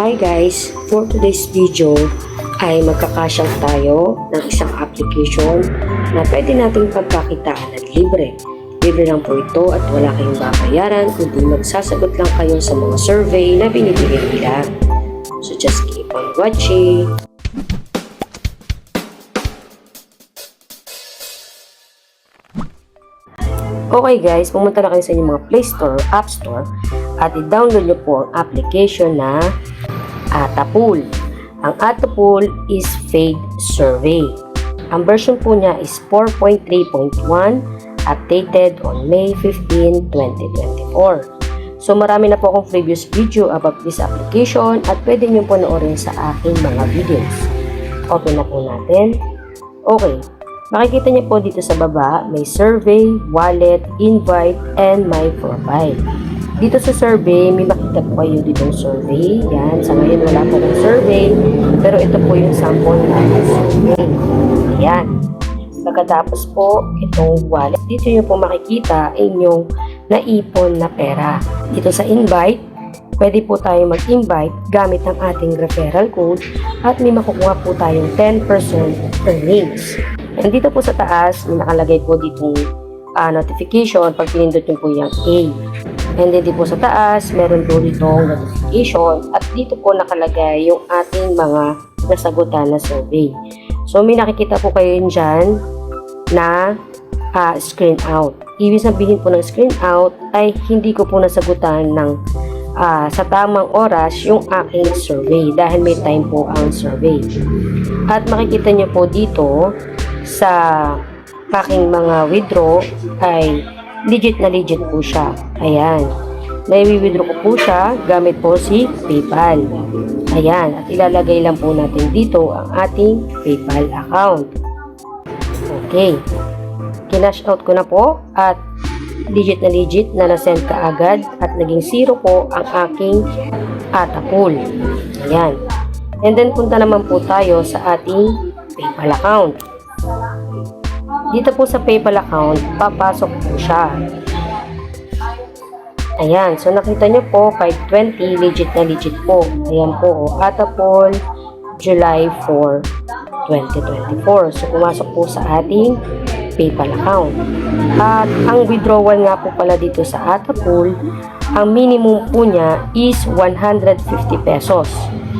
Hi guys! For today's video ay magkakasya tayo ng isang application na pwede nating pagkakitaan at libre. Libre lang po ito at wala kayong babayaran kundi magsasagot lang kayo sa mga survey na binibigay nila. So just keep on watching! Okay guys, pumunta na kayo sa inyong mga Play Store o App Store at i-download nyo po ang application na Atapool. Ang Atapool is paid survey. Ang version po niya is 4.3.1, updated on May 15, 2024. So marami na po akong previous video about this application at pwede nyo po noorin sa aking mga videos. Open na po natin. Okay. Makikita niyo po dito sa baba, may survey, wallet, invite, and my profile. Dito sa survey, may makita po kayo ditong survey. Yan, sa ngayon wala po ng survey, pero ito po yung sample na survey. Ayan. Pagkatapos po, itong wallet, dito nyo po makikita inyong naipon na pera. Dito sa invite, pwede po tayo mag-invite gamit ang ating referral code at may makukuha po tayong 10% earnings. And dito po sa taas, may nakalagay po ditong notification pag pinindot nyo po yung A. And then dito po sa taas, meron po ditong notification at dito po nakalagay yung ating mga nasagutan na survey. So may nakikita po kayo dyan na screen out. Ibig sabihin po ng screen out ay hindi ko po nasagutan ng sa tamang oras yung aking survey dahil may time po ang survey. At makikita nyo po dito sa aking mga withdraw ay legit na legit po siya. Ayan. Nai-withdraw ko po siya gamit po si PayPal. Ayan. At ilalagay lang po natin dito ang ating PayPal account. Okay. Kinash out ko na po at legit na na-send ka agad at naging 0 po ang aking Atapool. Ayan. And then punta naman po tayo sa ating PayPal account. Dito po sa PayPal account, papasok po siya. Ayan. So, nakita nyo po, 520, legit na legit po. Ayan po, Atapool, July 4, 2024. So, pumasok po sa ating PayPal account. At ang withdrawal nga po pala dito sa Atapool, ang minimum po niya is 150 pesos.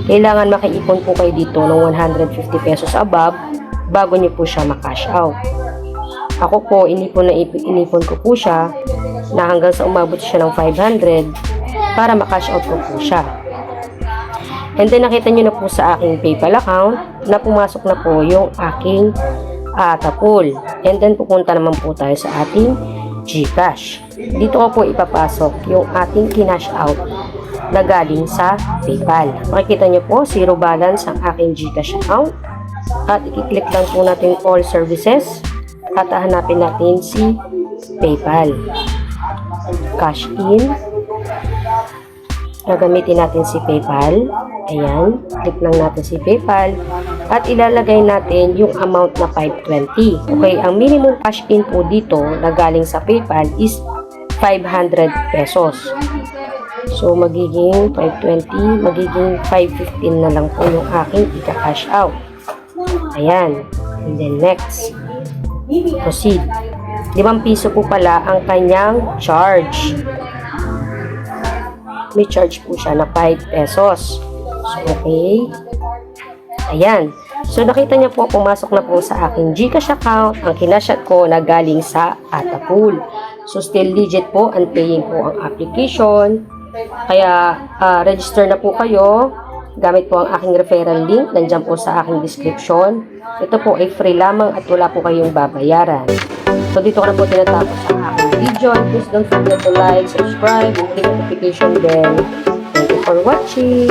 Kailangan makaipon po kayo dito ng 150 pesos above bago nyo po siya makash out. Ako po, inipon ko po siya na hanggang sa umabot siya ng 500 para makash out ko po siya. And then nakita nyo na po sa aking PayPal account na pumasok na po yung aking Atapool. And then pupunta naman po tayo sa ating GCash. Dito ko po ipapasok yung ating kinash out na galing sa PayPal. Makikita nyo po, 0 balance ang aking GCash account. At i-click lang po natin all services at hanapin natin si PayPal. Cash in. Gagamitin natin si PayPal. Ayan. Click lang natin si PayPal. At ilalagay natin yung amount na 520. Okay. Ang minimum cash in po dito na galing sa PayPal is 500 pesos. So, magiging 520, magiging 515 na lang po yung aking ika-cash out. Ayan. And then next. Proceed. 5 piso po pala ang kanyang charge. May charge po siya na 5 pesos. So, okay. Ayan. So, nakita niya po, pumasok na po sa aking GCash account ang kinashat ko na galing sa Atapool. So, still legit po and paying po ang application. Kaya, register na po kayo. Gamit po ang aking referral link. Nandiyan po sa aking description. Ito po ay free lamang at wala po kayong babayaran. So, dito ko na po tinatapos ang aking video. And please don't forget to like, subscribe, and click notification bell. Thank you for watching.